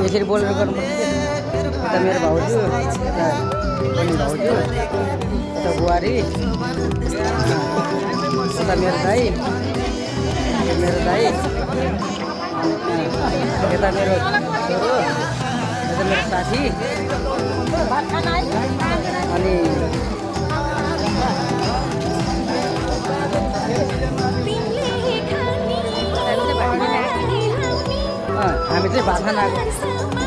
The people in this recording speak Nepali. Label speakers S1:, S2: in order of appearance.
S1: यसरी बोलेर गर्नुपर्छ कि यता मेरो भाउजू यता अनि भाउजू यता बुहारी यता मेरो दाइ यता मेरो छोरो यता मेरो साथी अनि हामी चाहिँ भात खान आएको